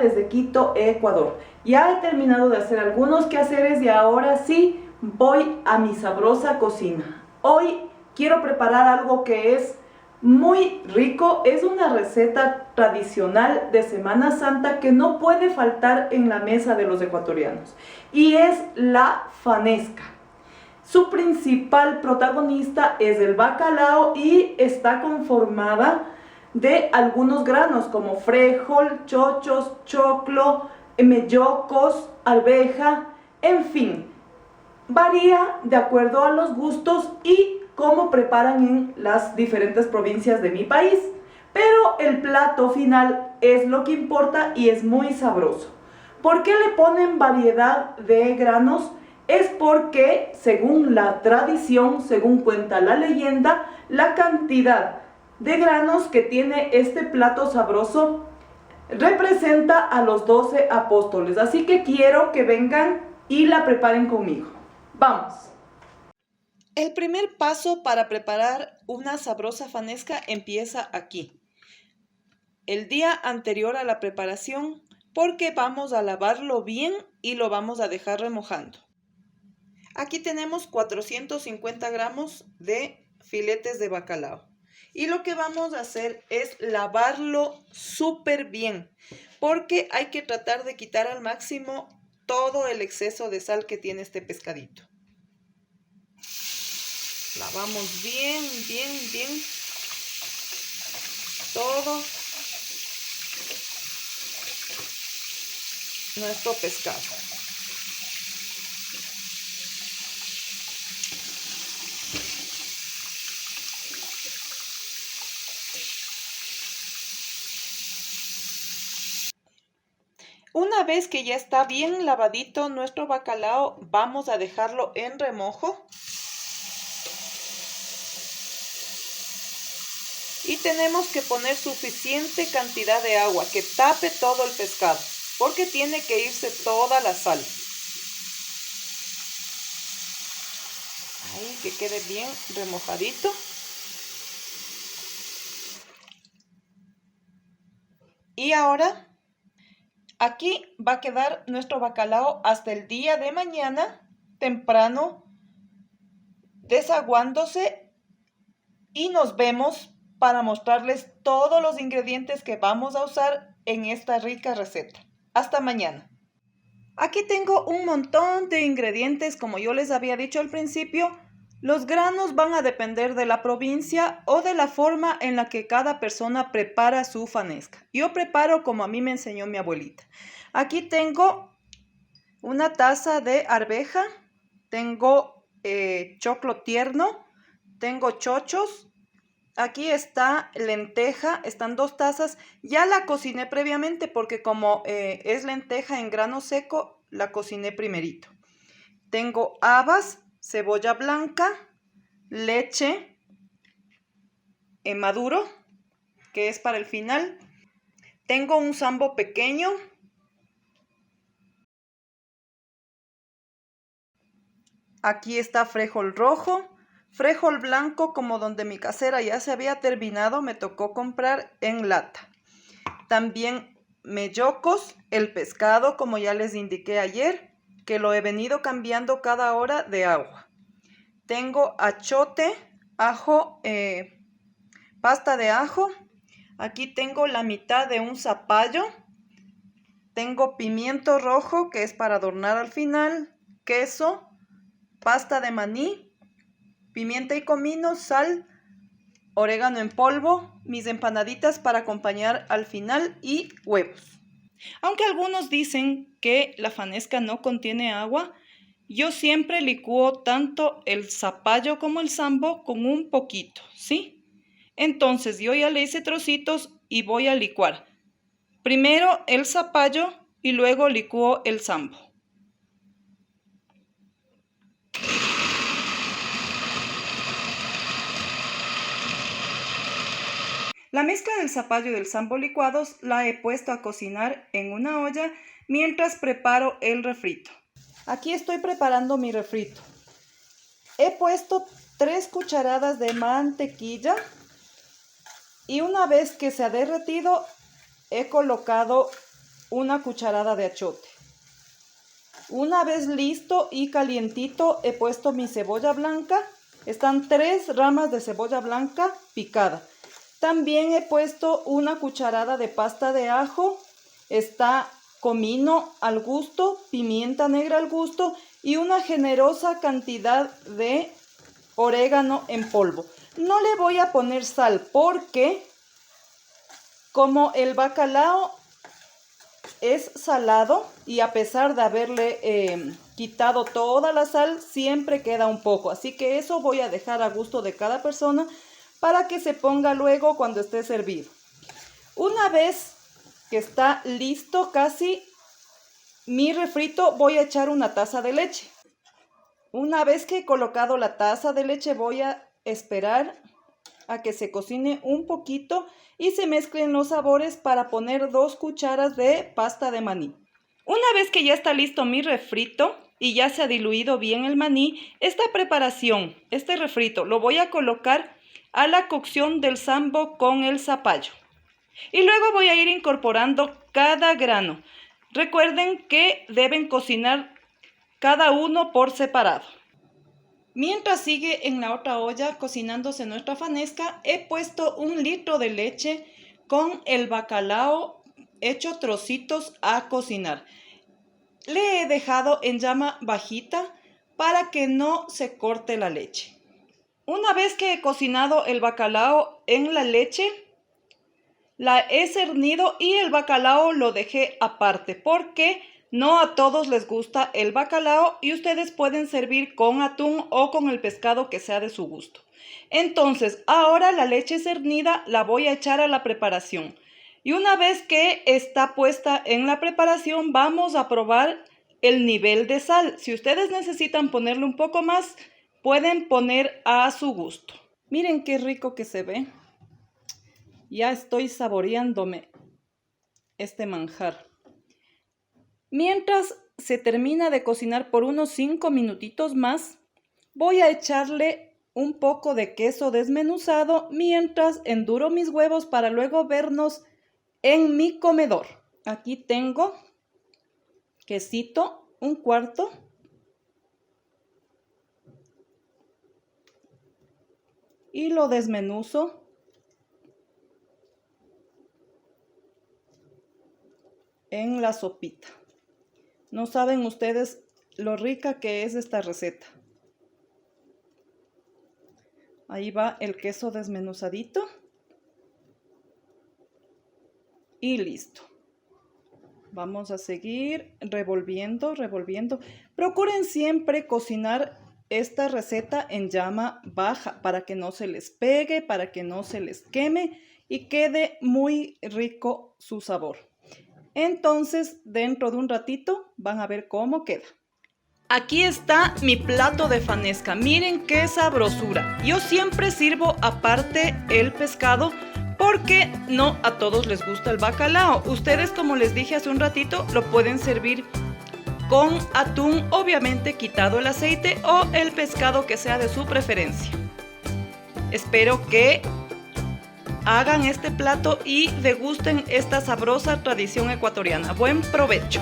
desde Quito, Ecuador. Ya he terminado de hacer algunos quehaceres y ahora sí voy a mi sabrosa cocina. Hoy quiero preparar algo que es muy rico, es una receta tradicional de Semana Santa que no puede faltar en la mesa de los ecuatorianos y es la fanesca. Su principal protagonista es el bacalao y está conformada de algunos granos como frijol, chochos, choclo, mellocos, arveja, en fin, varía de acuerdo a los gustos y cómo preparan en las diferentes provincias de mi país. Pero el plato final es lo que importa y es muy sabroso. ¿Por qué le ponen variedad de granos? Es porque, según la tradición, según cuenta la leyenda, la cantidad de granos que tiene este plato sabroso representa a los 12 apóstoles. Así que quiero que vengan y la preparen conmigo. Vamos. El primer paso para preparar una sabrosa fanesca empieza aquí. El día anterior a la preparación, porque vamos a lavarlo bien y lo vamos a dejar remojando. Aquí tenemos 450 gramos de filetes de bacalao. Y lo que vamos a hacer es lavarlo súper bien, porque hay que tratar de quitar al máximo todo el exceso de sal que tiene este pescadito. Lavamos bien todo nuestro pescado. Una vez que ya está bien lavadito nuestro bacalao, vamos a dejarlo en remojo. Y tenemos que poner suficiente cantidad de agua que tape todo el pescado, porque tiene que irse toda la sal. Ahí, que quede bien remojadito. Y ahora, aquí va a quedar nuestro bacalao hasta el día de mañana, temprano, desaguándose, y nos vemos para mostrarles todos los ingredientes que vamos a usar en esta rica receta. Hasta mañana. Aquí tengo un montón de ingredientes, como yo les había dicho al principio. Los granos van a depender de la provincia o de la forma en la que cada persona prepara su fanesca. Yo preparo como a mí me enseñó mi abuelita. Aquí tengo una taza de arveja, tengo choclo tierno, tengo chochos. Aquí está lenteja, están 2 tazas. Ya la cociné previamente porque como es lenteja en grano seco, la cociné primerito. Tengo habas, cebolla blanca, leche maduro, que es para el final. Tengo un sambo pequeño. Aquí está frijol rojo. Frijol blanco, como donde mi casera ya se había terminado, me tocó comprar en lata. También mellocos, el pescado, como ya les indiqué ayer, que lo he venido cambiando cada hora de agua. Tengo achote, ajo, pasta de ajo. Aquí tengo la mitad de un zapallo. Tengo pimiento rojo, que es para adornar al final, queso, pasta de maní, pimienta y comino, sal, orégano en polvo, mis empanaditas para acompañar al final y huevos. Aunque algunos dicen que la fanesca no contiene agua, yo siempre licúo tanto el zapallo como el sambo con un poquito, ¿sí? Entonces yo ya le hice trocitos y voy a licuar. Primero el zapallo y luego licúo el sambo. La mezcla del zapallo y del sambo licuados la he puesto a cocinar en una olla mientras preparo el refrito. Aquí estoy preparando mi refrito. He puesto 3 cucharadas de mantequilla y una vez que se ha derretido he colocado una cucharada de achiote. Una vez listo y calientito, he puesto mi cebolla blanca. Están 3 ramas de cebolla blanca picada. También he puesto una cucharada de pasta de ajo. Está comino al gusto, pimienta negra al gusto y una generosa cantidad de orégano en polvo. No le voy a poner sal porque como el bacalao es salado y a pesar de haberle quitado toda la sal, siempre queda un poco. Así que eso voy a dejar a gusto de cada persona para que se ponga luego cuando esté servido. Una vez que está listo casi mi refrito, voy a echar una taza de leche. Una vez que he colocado la taza de leche, voy a esperar a que se cocine un poquito y se mezclen los sabores para poner 2 cucharas de pasta de maní. Una vez que ya está listo mi refrito y ya se ha diluido bien el maní, esta preparación, este refrito, lo voy a colocar a la cocción del sambo con el zapallo. Y luego voy a ir incorporando cada grano. Recuerden que deben cocinar cada uno por separado. Mientras sigue en la otra olla cocinándose nuestra fanesca, he puesto 1 litro de leche con el bacalao hecho trocitos a cocinar. Le he dejado en llama bajita para que no se corte la leche. Una vez que he cocinado el bacalao en la leche, la he cernido y el bacalao lo dejé aparte porque no a todos les gusta el bacalao y ustedes pueden servir con atún o con el pescado que sea de su gusto. Entonces, ahora la leche cernida la voy a echar a la preparación. Y una vez que está puesta en la preparación, vamos a probar el nivel de sal. Si ustedes necesitan ponerle un poco más, pueden poner a su gusto. Miren qué rico que se ve. Ya estoy saboreándome este manjar. Mientras se termina de cocinar por unos 5 minutitos más, voy a echarle un poco de queso desmenuzado mientras enduro mis huevos para luego vernos en mi comedor. Aquí tengo quesito, 1/4. Y lo desmenuzo. En la sopita. No saben ustedes lo rica que es esta receta. Ahí va el queso desmenuzadito. Y listo. Vamos a seguir revolviendo. Procuren siempre cocinar esta receta en llama baja para que no se les pegue, para que no se les queme y quede muy rico su sabor. Entonces, dentro de un ratito van a ver cómo queda. Aquí está mi plato de fanesca. Miren qué sabrosura. Yo siempre sirvo aparte el pescado porque no a todos les gusta el bacalao. Ustedes, como les dije hace un ratito, lo pueden servir con atún, obviamente quitado el aceite, o el pescado que sea de su preferencia. Espero que hagan este plato y degusten esta sabrosa tradición ecuatoriana. Buen provecho.